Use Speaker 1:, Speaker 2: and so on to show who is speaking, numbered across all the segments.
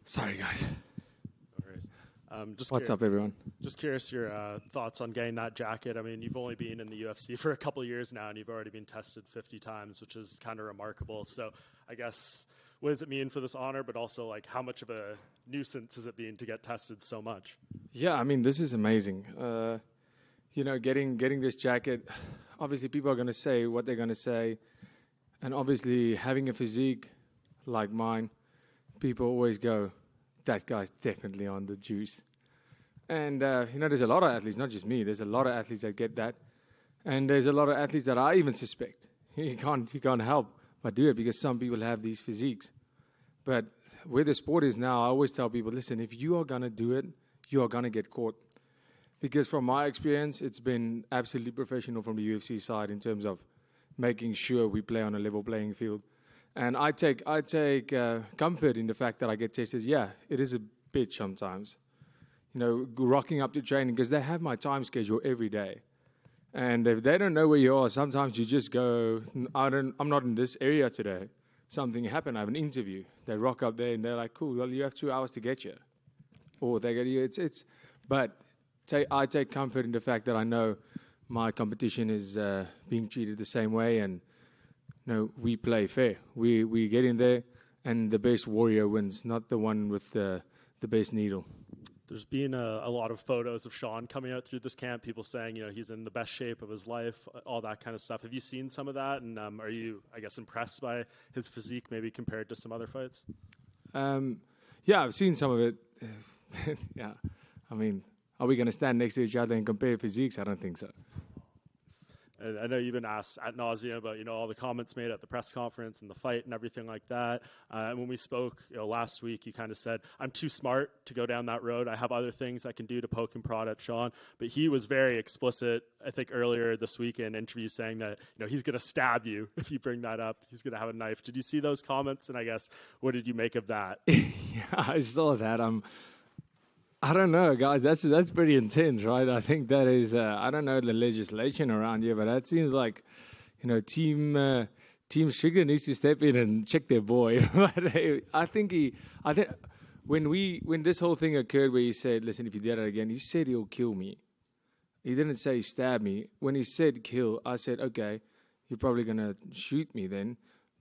Speaker 1: Sorry, guys.
Speaker 2: No worries.
Speaker 1: What's up, everyone?
Speaker 2: Just curious your thoughts on getting that jacket. I mean, you've only been in the UFC for a couple of years now, and you've already been tested 50 times, which is kind of remarkable. So I guess, what does it mean for this honor, but also, like, how much of a nuisance is it being to get tested so much?
Speaker 1: Yeah, I mean, this is amazing. Getting this jacket, obviously people are going to say what they're going to say. And obviously having a physique like mine, people always go, that guy's definitely on the juice. And, there's a lot of athletes, not just me, there's a lot of athletes that get that. And there's a lot of athletes that I even suspect. You can't help but do it because some people have these physiques. But where the sport is now, I always tell people, listen, if you are going to do it, you are going to get caught. Because from my experience, it's been absolutely professional from the UFC side in terms of making sure we play on a level playing field. And I take comfort in the fact that I get tested. Yeah, it is a bitch sometimes. Rocking up to training because they have my time schedule every day. And if they don't know where you are, sometimes you just go, I'm not in this area today. Something happened, I have an interview. They rock up there and they're like, cool, well, you have 2 hours to get here. Or they get you, I take comfort in the fact that I know my competition is being treated the same way, and we play fair. We get in there, and the best warrior wins, not the one with the best needle.
Speaker 2: There's been a lot of photos of Sean coming out through this camp, people saying, he's in the best shape of his life, all that kind of stuff. Have you seen some of that? And are you, I guess, impressed by his physique maybe compared to some other fights?
Speaker 1: Yeah, I've seen some of it. Yeah, I mean, are we going to stand next to each other and compare physiques? I don't think so.
Speaker 2: And I know you've been asked ad nauseum about, all the comments made at the press conference and the fight and everything like that. And when we spoke last week, you kind of said, I'm too smart to go down that road. I have other things I can do to poke and prod at Sean. But he was very explicit, I think, earlier this week in an interview saying that, he's going to stab you if you bring that up. He's going to have a knife. Did you see those comments? And I guess, what did you make of that?
Speaker 1: Yeah, I saw that. I don't know, guys. That's pretty intense, right? I think that is. I don't know the legislation around here, but that seems like, Team Sugar needs to step in and check their boy. But I think when this whole thing occurred, where he said, "Listen, if you did it again," he said he'll kill me. He didn't say stab me. When he said kill, I said, "Okay, you're probably gonna shoot me then."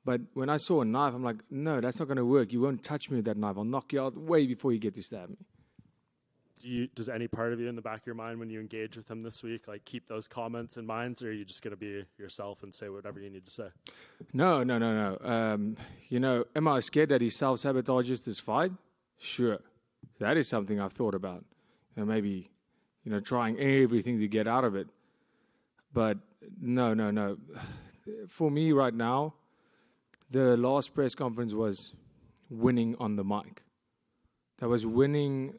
Speaker 1: But when I saw a knife, I'm like, "No, that's not gonna work. You won't touch me with that knife. I'll knock you out way before you get to stab me."
Speaker 2: Does any part of you in the back of your mind when you engage with him this week, like, keep those comments in mind, or are you just going to be yourself and say whatever you need to say?
Speaker 1: No. Am I scared that he self-sabotages this fight? Sure. That is something I've thought about. Maybe, trying everything to get out of it. But no. For me right now, the last press conference was winning on the mic. That was winning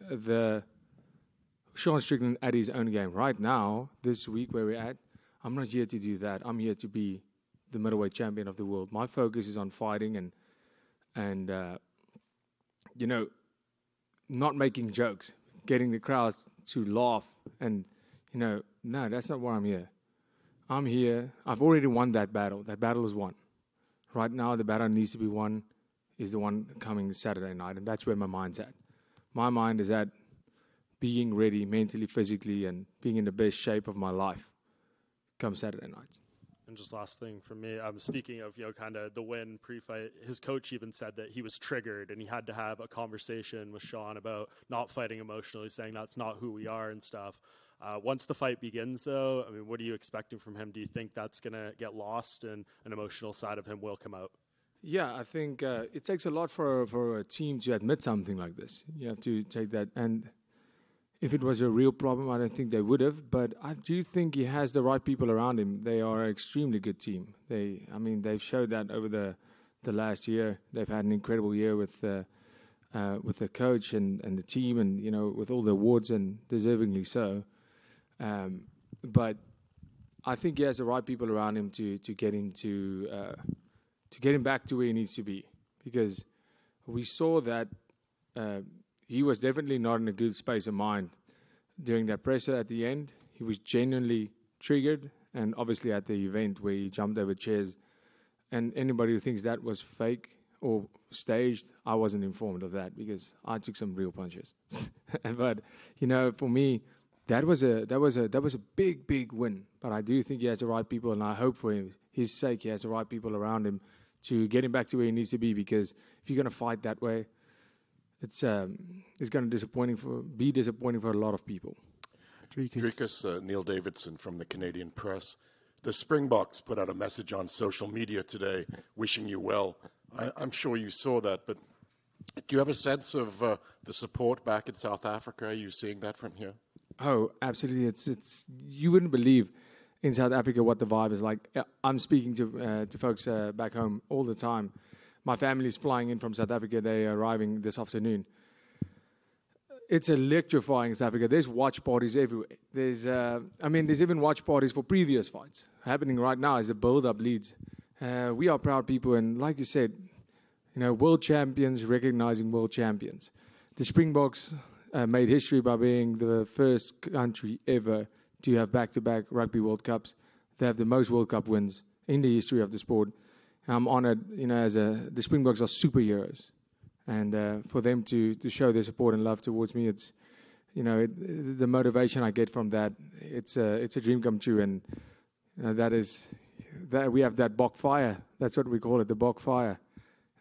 Speaker 1: Sean Strickland at his own game. Right now, this week where we're at, I'm not here to do that. I'm here to be the middleweight champion of the world. My focus is on fighting and not making jokes, getting the crowds to laugh. And, no, that's not why I'm here. I'm here. I've already won that battle. That battle is won. Right now, the battle needs to be won is the one coming Saturday night, and that's where my mind's at. My mind is at being ready mentally, physically, and being in the best shape of my life come Saturday night.
Speaker 2: And just last thing for me, speaking of, kind of the win pre-fight, his coach even said that he was triggered and he had to have a conversation with Sean about not fighting emotionally, saying that's not who we are and stuff. Once the fight begins, though, I mean, what are you expecting from him? Do you think that's going to get lost and an emotional side of him will come out?
Speaker 1: Yeah, I think it takes a lot for a team to admit something like this. You have to take that. And if it was a real problem, I don't think they would have. But I do think he has the right people around him. They are an extremely good team. They've showed that over the last year. They've had an incredible year with the coach and the team, and with all the awards, and deservingly so. But I think he has the right people around him to get him to get him back to where he needs to be, because we saw that he was definitely not in a good space of mind during that presser at the end. He was genuinely triggered, and obviously at the event where he jumped over chairs, and anybody who thinks that was fake or staged. I wasn't informed of that because I took some real punches. But for me, that was a big win. But I do think he has the right people, and I hope for his sake he has the right people around him to get him back to where he needs to be. Because if you're going to fight that way, it's going to be disappointing for a lot of people.
Speaker 3: Dricus, Neil Davidson from the Canadian Press. The Springboks put out a message on social media today wishing you well. I'm sure you saw that, but do you have a sense of the support back in South Africa? Are you seeing that from here?
Speaker 1: Oh, absolutely. It's you wouldn't believe in South Africa what the vibe is like. I'm speaking to folks back home all the time. My family's flying in from South Africa. They're arriving this afternoon. It's electrifying in South Africa. There's watch parties everywhere. There's even watch parties for previous fights happening right now as the build-up leads. We are proud people, and like you said, world champions recognizing world champions. The Springboks made history by being the first country ever to have back-to-back Rugby World Cups. They have the most World Cup wins in the history of the sport. I'm honored, the Springboks are superheroes. And for them to show their support and love towards me, it's, the motivation I get from that, it's a dream come true. And that we have that Bok fire. That's what we call it, the Bok fire.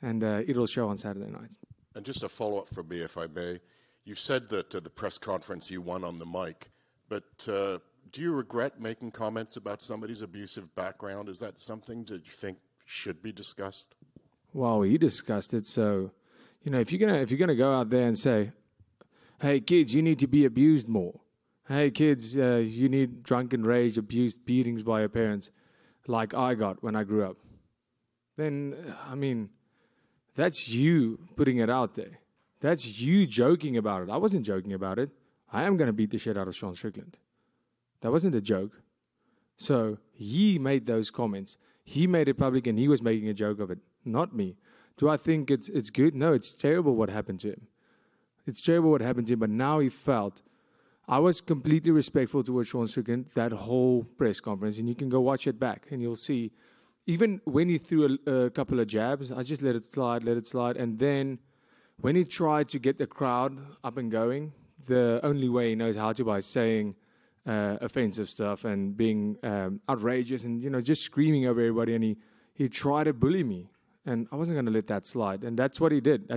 Speaker 1: And it'll show on Saturday night.
Speaker 3: And just a follow-up from me, if I may. You said that the press conference you won on the mic, but do you regret making comments about somebody's abusive background? Is that something that you think should be discussed?
Speaker 1: Well, he discussed it, so... if you're gonna go out there and say, "Hey kids, you need to be abused more. Hey kids, you need drunken rage, abuse, beatings by your parents, like I got when I grew up," then that's you putting it out there. That's you joking about it. I wasn't joking about it. I am gonna beat the shit out of Sean Strickland. That wasn't a joke. So he made those comments. He made it public, and he was making a joke of it, not me. Do I think it's good? No, it's terrible what happened to him. It's terrible what happened to him, but now he felt... I was completely respectful towards Sean Strickland, that whole press conference, and you can go watch it back, and you'll see, even when he threw a couple of jabs, I just let it slide, and then when he tried to get the crowd up and going, the only way he knows how to by saying offensive stuff and being outrageous and, just screaming over everybody, and he tried to bully me. And I wasn't going to let that slide. And that's what he did.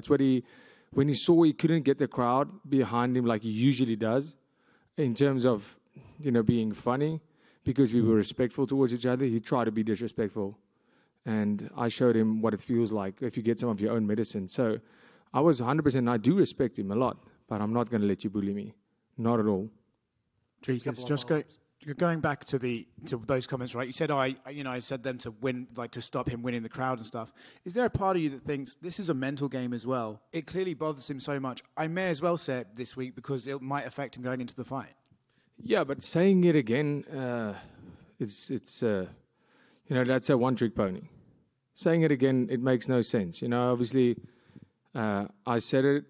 Speaker 1: When he saw he couldn't get the crowd behind him like he usually does, in terms of, being funny, because we were respectful towards each other, he tried to be disrespectful. And I showed him what it feels like if you get some of your own medicine. So I was 100%, I do respect him a lot, but I'm not going to let you bully me. Not at all.
Speaker 4: Dricus, just going back to those comments, right? You said I said them to win, like to stop him winning the crowd and stuff. Is there a part of you that thinks this is a mental game as well? It clearly bothers him so much. I may as well say it this week because it might affect him going into the fight.
Speaker 1: Yeah, but saying it again, it's that's a one-trick pony. Saying it again, it makes no sense. Obviously, I said it.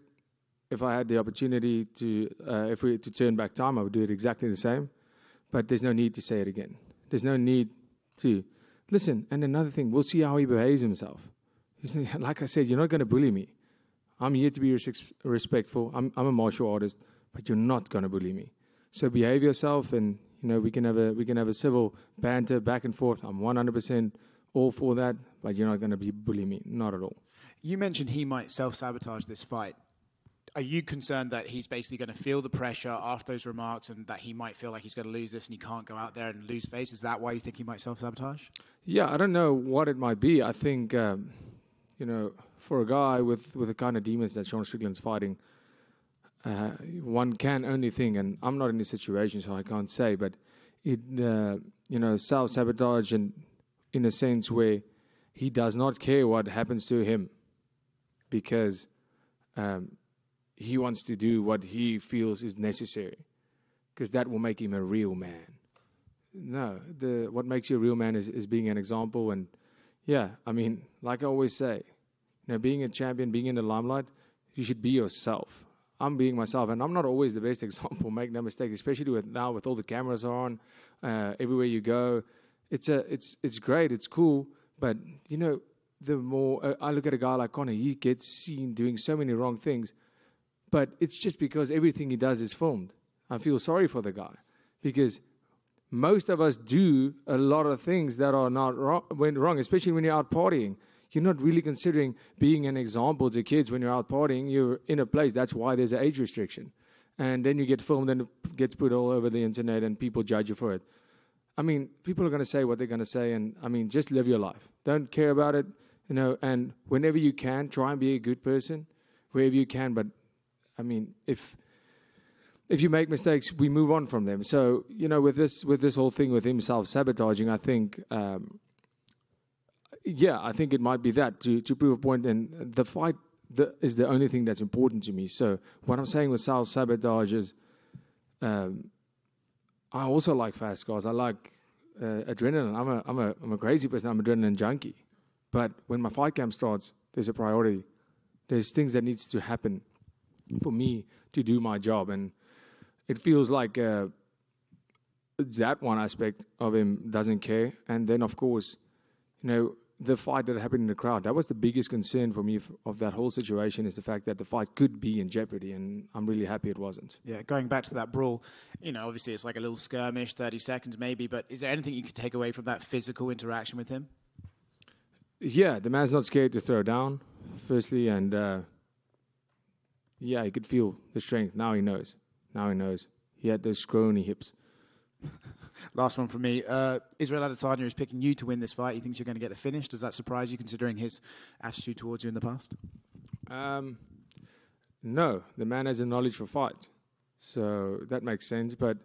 Speaker 1: If I had the opportunity to turn back time, I would do it exactly the same. But there's no need to say it again. There's no need to. Listen, and another thing, we'll see how he behaves himself. Like I said, you're not going to bully me. I'm here to be respectful. I'm a martial artist, but you're not going to bully me. So behave yourself, and we can have a civil banter back and forth. I'm 100% all for that, but you're not going to be bullying me, not at all.
Speaker 4: You mentioned he might self-sabotage this fight. Are you concerned that he's basically going to feel the pressure after those remarks and that he might feel like he's going to lose this and he can't go out there and lose face? Is that why you think he might self-sabotage?
Speaker 1: Yeah, I don't know what it might be. I think, for a guy with the kind of demons that Sean Strickland's fighting, one can only think, and I'm not in this situation, so I can't say, but it, self-sabotage in a sense where he does not care what happens to him because... he wants to do what he feels is necessary because that will make him a real man. No, what makes you a real man is being an example. And, like I always say, being a champion, being in the limelight, you should be yourself. I'm being myself, and I'm not always the best example, make no mistake, especially with all the cameras on, everywhere you go. It's great, it's cool, but, the more I look at a guy like Conor, he gets seen doing so many wrong things, but it's just because everything he does is filmed. I feel sorry for the guy because most of us do a lot of things that are not wrong, especially when you're out partying. You're not really considering being an example to kids when you're out partying. You're in a place. That's why there's an age restriction. And then you get filmed and it gets put all over the internet and people judge you for it. I mean, people are going to say what they're going to say. And, I mean, just live your life. Don't care about it, and whenever you can, try and be a good person wherever you can. But, I mean, if you make mistakes, we move on from them. So, with this whole thing with him self-sabotaging, I think, I think it might be that to prove a point. And the fight is the only thing that's important to me. So what I'm saying with self-sabotage is I also like fast cars. I like adrenaline. I'm a crazy person. I'm an adrenaline junkie. But when my fight camp starts, there's a priority. There's things that needs to happen for me to do my job. And it feels like that one aspect of him doesn't care. And then, of course, the fight that happened in the crowd, that was the biggest concern for me of that whole situation, is the fact that the fight could be in jeopardy, and I'm really happy it wasn't.
Speaker 4: Yeah, going back to that brawl, obviously it's like a little skirmish, 30 seconds maybe, but is there anything you could take away from that physical interaction with him?
Speaker 1: Yeah, the man's not scared to throw down, firstly, and he could feel the strength. Now he knows. He had those scrawny hips.
Speaker 4: Last one from me. Israel Adesanya is picking you to win this fight. He thinks you're going to get the finish. Does that surprise you, considering his attitude towards you in the past?
Speaker 1: No. The man has a knowledge for fight. So that makes sense. But,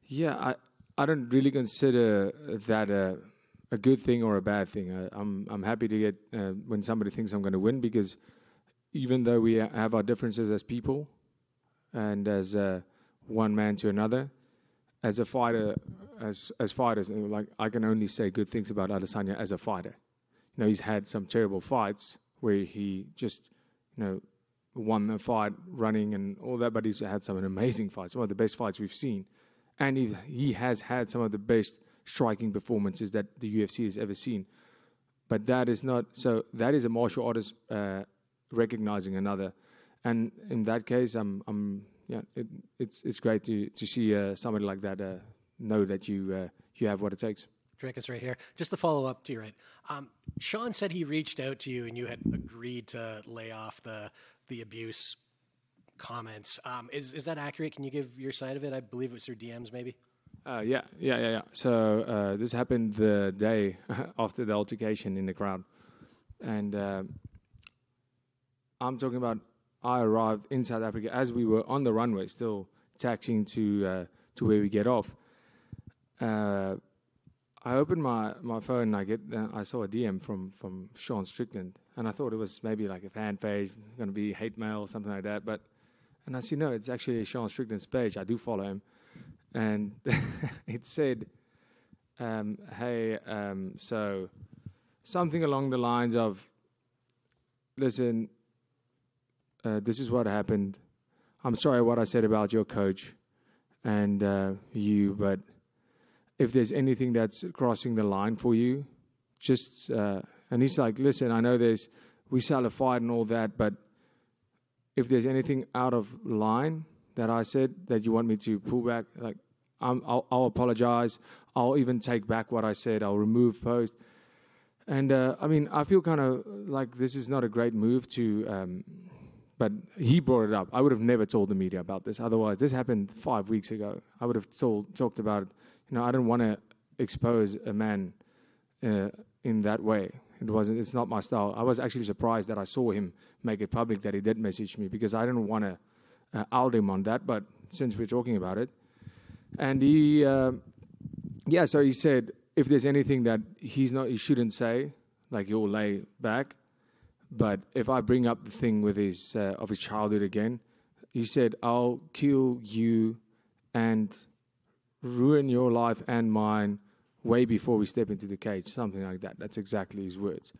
Speaker 1: yeah, I don't really consider that a good thing or a bad thing. I'm happy to get when somebody thinks I'm going to win, because even though we have our differences as people and as one man to another, as a fighter, as fighters, like, I can only say good things about Adesanya as a fighter. He's had some terrible fights where he just, won the fight running and all that, but he's had some amazing fights, some of the best fights we've seen. And he has had some of the best striking performances that the UFC has ever seen. But that is not, so that is a martial artist recognizing another. And in that case, it's great to see somebody like that know that you have what it takes.
Speaker 5: Dricus right here. Just to follow up to you, right? Sean said he reached out to you and you had agreed to lay off the abuse comments. Is that accurate? Can you give your side of it? I believe it was through DMs, maybe.
Speaker 1: Yeah. So this happened the day after the altercation in the crowd, and I'm talking about. I arrived in South Africa as we were on the runway, still taxiing to where we get off. I opened my phone and I saw a DM from Sean Strickland, and I thought it was maybe like a fan page, going to be hate mail or something like that. And I see, no, it's actually Sean Strickland's page. I do follow him, and it said, "Hey, so something along the lines of, listen." This is what happened. I'm sorry what I said about your coach and you, but if there's anything that's crossing the line for you, just, and he's like, listen, I know we sell a fight and all that, but if there's anything out of line that I said that you want me to pull back, like, I'll apologize. I'll even take back what I said. I'll remove post. And, I feel kind of like this is not a great move to... But he brought it up. I would have never told the media about this. Otherwise, this happened 5 weeks ago. I would have talked about it. I don't want to expose a man in that way. It's not my style. I was actually surprised that I saw him make it public that he did message me, because I didn't want to out him on that. But since we're talking about it, and he, so he said if there's anything that he shouldn't say, like, he'll lay back. But if I bring up the thing with his childhood again, he said, I'll kill you and ruin your life and mine way before we step into the cage, something like that. That's exactly his words.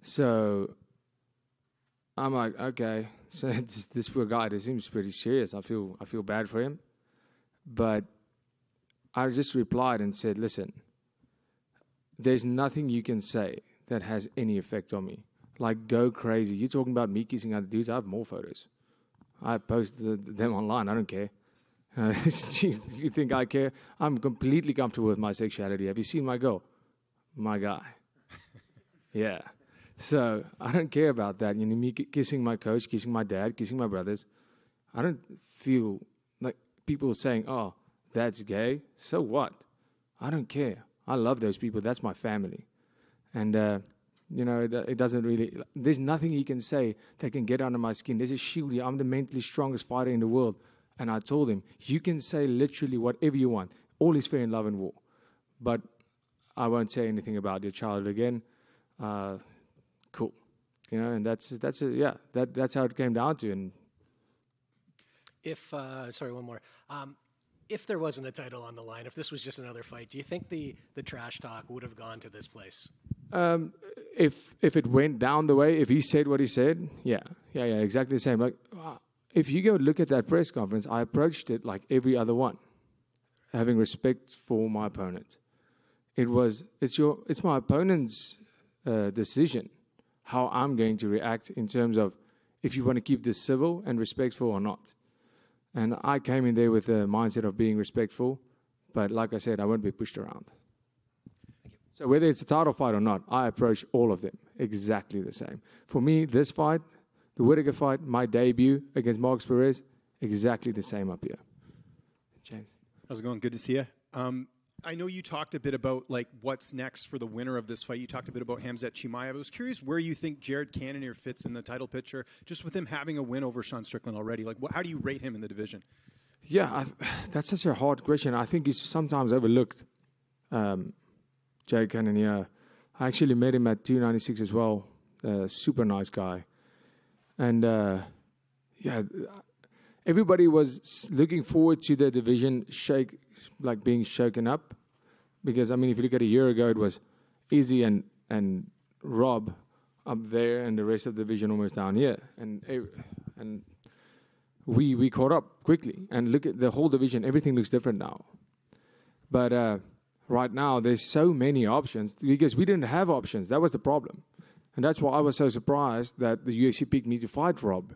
Speaker 1: So I'm like, okay, so this poor guy, this seems pretty serious. I feel bad for him. But I just replied and said, listen, there's nothing you can say that has any effect on me. Like, go crazy. You're talking about me kissing other dudes. I have more photos. I post them online. I don't care. Jeez, you think I care? I'm completely comfortable with my sexuality. Have you seen my girl? My guy. Yeah. So I don't care about that. You know, me kissing my coach, kissing my dad, kissing my brothers. I don't feel like people saying, oh, that's gay. So what? I don't care. I love those people. That's my family. And, you know, it doesn't really, there's nothing he can say that can get under my skin. There's a shield here. I'm the mentally strongest fighter in the world. And I told him, you can say literally whatever you want. All is fair in love and war. But I won't say anything about your child again. Cool. You know, and that's how it came down to. And
Speaker 5: if, sorry, one more. If there wasn't a title on the line, if this was just another fight, do you think the trash talk would have gone to this place?
Speaker 1: If it went down the way, if he said what he said, yeah, exactly the same. Like, if you go look at that press conference, I approached it like every other one, having respect for my opponent. It's my opponent's decision how I'm going to react in terms of if you want to keep this civil and respectful or not. And I came in there with the mindset of being respectful, but like I said, I won't be pushed around. So whether it's a title fight or not, I approach all of them exactly the same. For me, this fight, the Whittaker fight, my debut against Marcus Perez, exactly the same up here. James.
Speaker 6: How's it going? Good to see you. I know you talked a bit about like what's next for the winner of this fight. You talked a bit about Khamzat Chimaev. I was curious where you think Jared Cannonier fits in the title picture, just with him having a win over Sean Strickland already. Like, how do you rate him in the division?
Speaker 1: Yeah, that's such a hard question. I think he's sometimes overlooked. Jared Cannonier. I actually met him at 296 as well. Super nice guy. And, everybody was looking forward to the division being shaken up. Because, I mean, if you look at a year ago, it was Izzy and Rob up there and the rest of the division almost down here. And we caught up quickly. And look at the whole division. Everything looks different now. But right now, there's so many options because we didn't have options. That was the problem. And that's why I was so surprised that the UFC picked me to fight Rob.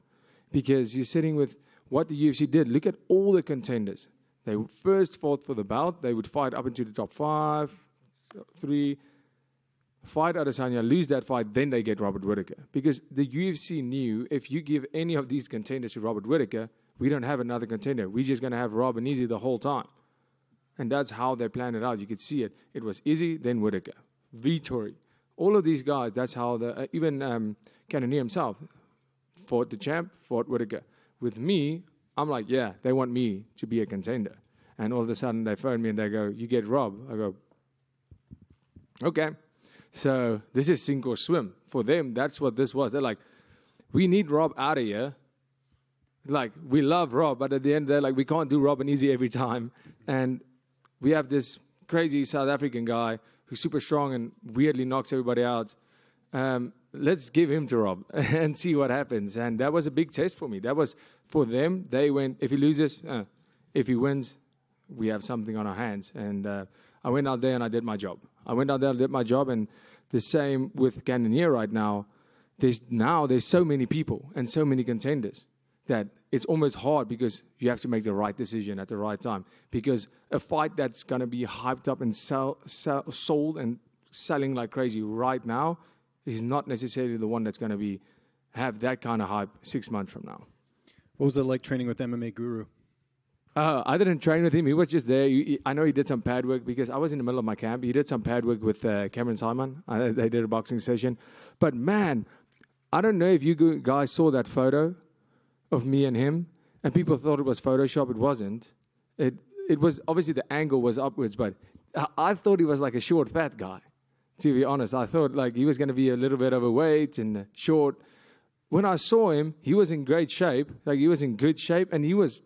Speaker 1: Because you're sitting with what the UFC did. Look at all the contenders. They first fought for the belt. They would fight up into the top 5, 3, fight Adesanya, lose that fight, then they get Robert Whittaker. Because the UFC knew if you give any of these contenders to Robert Whittaker, we don't have another contender. We're just going to have Rob and Izzy the whole time. And that's how they planned it out. You could see it. It was Izzy, then Whittaker, Vittori. All of these guys, that's how even Cannonier himself fought the champ, fought Whittaker. With me, I'm like, yeah, they want me to be a contender. And all of a sudden they phone me and they go, you get Rob. I go, okay. So this is sink or swim. For them, that's what this was. They're like, we need Rob out of here. Like, we love Rob, but at the end, they're like, we can't do Rob and Izzy every time. And we have this crazy South African guy who's super strong and weirdly knocks everybody out. Let's give him to Rob and see what happens. And that was a big test for me. That was for them. They went, if he loses, if he wins, we have something on our hands. And I went out there and I did my job. And the same with Cannonier right now. There's so many people and so many contenders that it's almost hard because you have to make the right decision at the right time. Because a fight that's going to be hyped up and sold and selling like crazy right now is not necessarily the one that's going to have that kind of hype 6 months from now.
Speaker 6: What was it like training with MMA Guru?
Speaker 1: I didn't train with him. He was just there. I know he did some pad work because I was in the middle of my camp. He did some pad work with Cameron Simon. They did a boxing session. But, man, I don't know if you guys saw that photo of me and him, and people thought it was Photoshop. It wasn't. It was, obviously the angle was upwards, but I thought he was like a short, fat guy, to be honest. I thought like he was going to be a little bit overweight and short. When I saw him, he was in great shape. Like, he was in good shape, and he was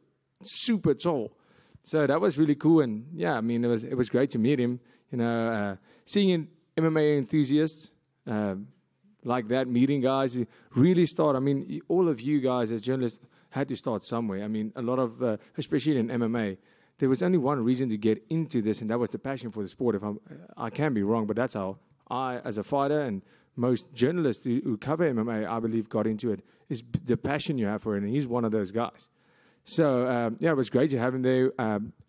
Speaker 1: super tall. So that was really cool. And, yeah, I mean, it was great to meet him. You know, seeing MMA enthusiasts like that, meeting guys who really start. I mean, all of you guys as journalists had to start somewhere. I mean, a lot of, especially in MMA, there was only one reason to get into this, and that was the passion for the sport. I can be wrong, but that's how I, as a fighter, and most journalists who cover MMA, I believe, got into it, is the passion you have for it, and he's one of those guys. So, it was great to have him there.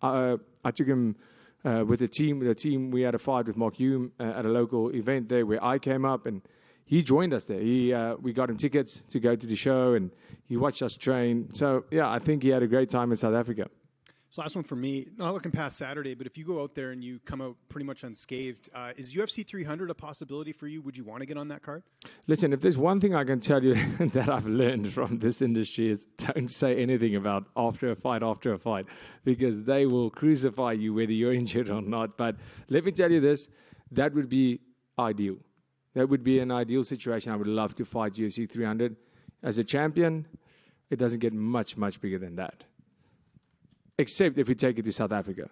Speaker 1: I took him with the team. The team, we had a fight with Mark Hume at a local event there where I came up, and he joined us there. We got him tickets to go to the show, and he watched us train. So, I think he had a great time in South Africa.
Speaker 6: So last one for me, not looking past Saturday, but if you go out there and you come out pretty much unscathed, is UFC 300 a possibility for you? Would you want to get on that card?
Speaker 1: Listen, if there's one thing I can tell you that I've learned from this industry is don't say anything about after a fight, because they will crucify you whether you're injured or not. But let me tell you this, that would be ideal. That would be an ideal situation. I would love to fight UFC 300. As a champion, it doesn't get much, much bigger than that. Except if we take it to South Africa.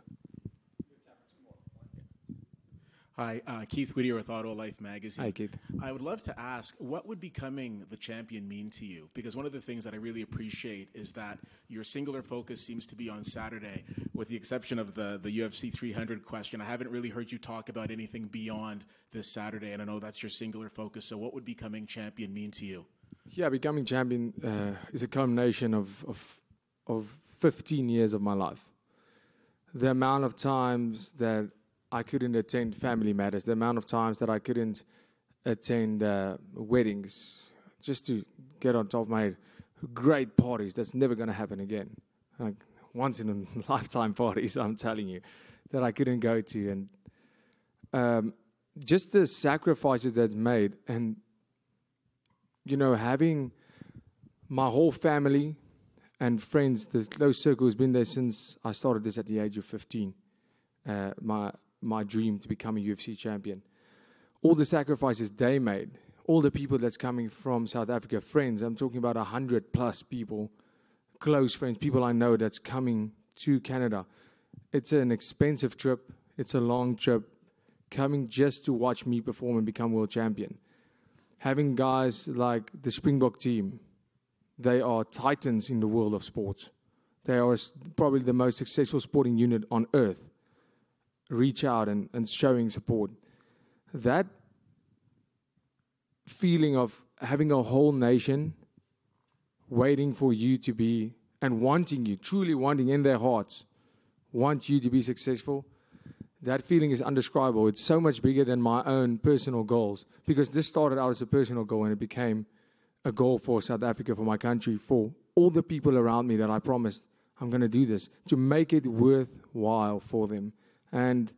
Speaker 7: Hi, Keith Whittier with Auto Life Magazine.
Speaker 1: Hi, Keith.
Speaker 7: I would love to ask, what would becoming the champion mean to you? Because one of the things that I really appreciate is that your singular focus seems to be on Saturday, with the exception of the UFC 300 question. I haven't really heard you talk about anything beyond this Saturday, and I know that's your singular focus. So what would becoming champion mean to you?
Speaker 1: Yeah, becoming champion is a culmination of 15 years of my life. The amount of times that I couldn't attend family matters, the amount of times that I couldn't attend weddings, just to get on top of my head, great parties, that's never going to happen again. Like once in a lifetime parties, I'm telling you, that I couldn't go to. And just the sacrifices that's made, and, having my whole family and friends, the close circle has been there since I started this at the age of 15. My dream to become a UFC champion. All the sacrifices they made, all the people that's coming from South Africa, friends, I'm talking about 100+ people, close friends, people I know that's coming to Canada. It's an expensive trip. It's a long trip. Coming just to watch me perform and become world champion. Having guys like the Springbok team, they are titans in the world of sports. They are probably the most successful sporting unit on earth. Reach out and showing support. That feeling of having a whole nation waiting for you to be, and wanting you, truly wanting in their hearts, want you to be successful, that feeling is indescribable. It's so much bigger than my own personal goals, because this started out as a personal goal and it became a goal for South Africa, for my country, for all the people around me that I promised I'm going to do this, to make it worthwhile for them. And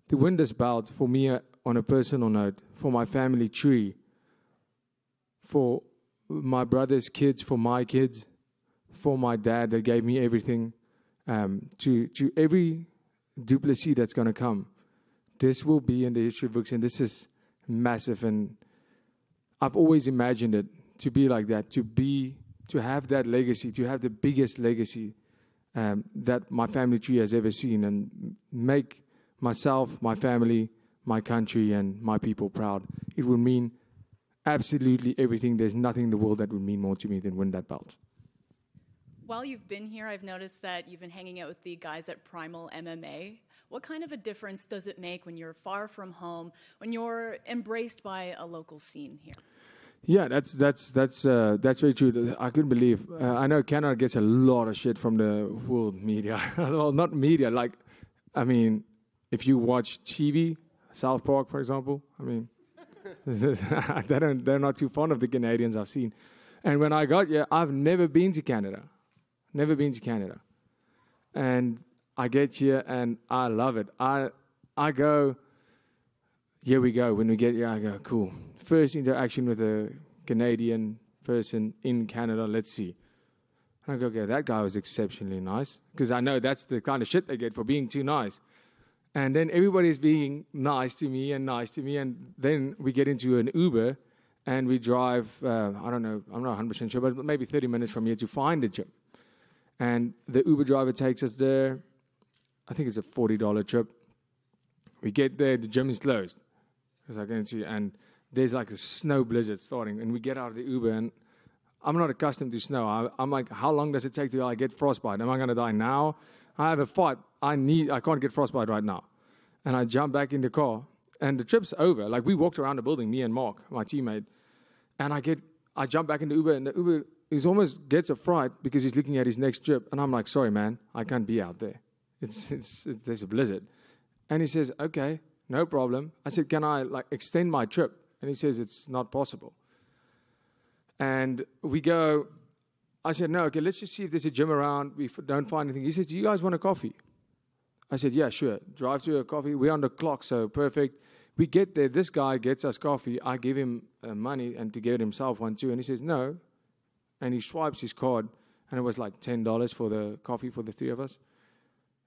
Speaker 1: to win this bout, for me, on a personal note, for my family tree, for my brother's kids, for my kids, for my dad that gave me everything, to every Du Plessis that's going to come, this will be in the history books, and this is massive. And I've always imagined it to be like that, to have that legacy, to have the biggest legacy that my family tree has ever seen, and make myself, my family, my country, and my people proud. It would mean absolutely everything. There's nothing in the world that would mean more to me than win that belt.
Speaker 8: While you've been here, I've noticed that you've been hanging out with the guys at Primal MMA. What kind of a difference does it make when you're far from home, when you're embraced by a local scene here?
Speaker 1: Yeah, that's very true. I couldn't believe. I know Canada gets a lot of shit from the world media. Well, not media. If you watch TV, South Park, for example, they're not too fond of the Canadians I've seen. And when I got here, I've never been to Canada. Never been to Canada. And I get here and I love it. I go, here we go. When we get here, I go, cool. First interaction with a Canadian person in Canada, let's see. And I go, okay, that guy was exceptionally nice. Because I know that's the kind of shit they get for being too nice. And then everybody's being nice to me. And then we get into an Uber and we drive, I don't know, I'm not 100% sure, but maybe 30 minutes from here to find the gym. And the Uber driver takes us there. I think it's a $40 trip. We get there, the gym is closed. As I can see, and there's like a snow blizzard starting. And we get out of the Uber, and I'm not accustomed to snow. I'm like, how long does it take till I get frostbite? Am I going to die now? I have a fight. I can't get frostbite right now. And I jump back in the car. And the trip's over. Like, we walked around the building, me and Mark, my teammate, and I jump back into Uber, and the Uber is almost gets a fright because he's looking at his next trip. And I'm like, sorry, man, I can't be out there. There's a blizzard. And he says, okay, no problem. I said, can I extend my trip? And he says, it's not possible. And we go, I said, no, okay, let's just see if there's a gym around. We don't find anything. He says, do you guys want a coffee? I said, yeah, sure. Drive to a coffee. We're on the clock, so perfect. We get there. This guy gets us coffee. I give him money and to get himself one too. And he says, no. And he swipes his card. And it was like $10 for the coffee for the three of us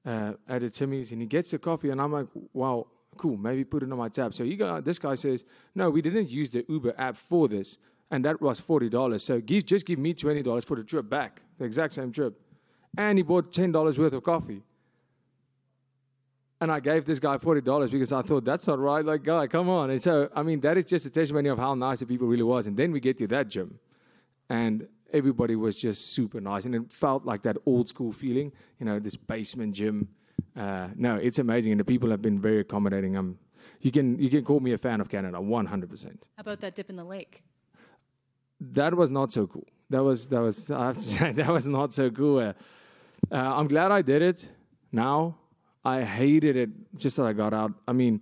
Speaker 1: at a Timmy's. And he gets the coffee. And I'm like, wow, cool. Maybe put it on my tab. So this guy says, no, we didn't use the Uber app for this. And that was $40. So just give me $20 for the trip back, the exact same trip. And he bought $10 worth of coffee. And I gave this guy $40 because I thought, that's not right. Like, guy, come on. And so, I mean, that is just a testimony of how nice the people really was. And then we get to that gym. And everybody was just super nice. And it felt like that old school feeling, this basement gym. No, it's amazing. And the people have been very accommodating. You can call me a fan of Canada, 100%.
Speaker 8: How about that dip in the lake?
Speaker 1: That was not so cool. That was I have to say, that was not so cool. I'm glad I did it now. I hated it just that I got out. I mean,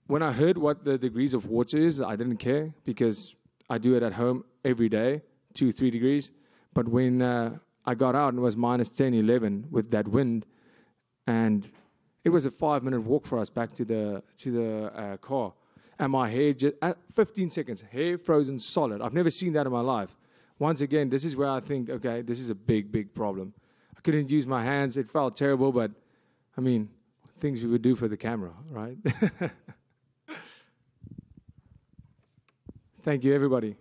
Speaker 1: when I heard what the degrees of water is, I didn't care because I do it at home every day, 2-3 degrees. But when I got out and it was minus 10, 11 with that wind, and it was a 5-minute walk for us back to the car. And my hair, just at 15 seconds, hair frozen solid. I've never seen that in my life. Once again, this is where I think, okay, this is a big, big problem. I couldn't use my hands. It felt terrible, but, I mean, things we would do for the camera, right? Thank you, everybody.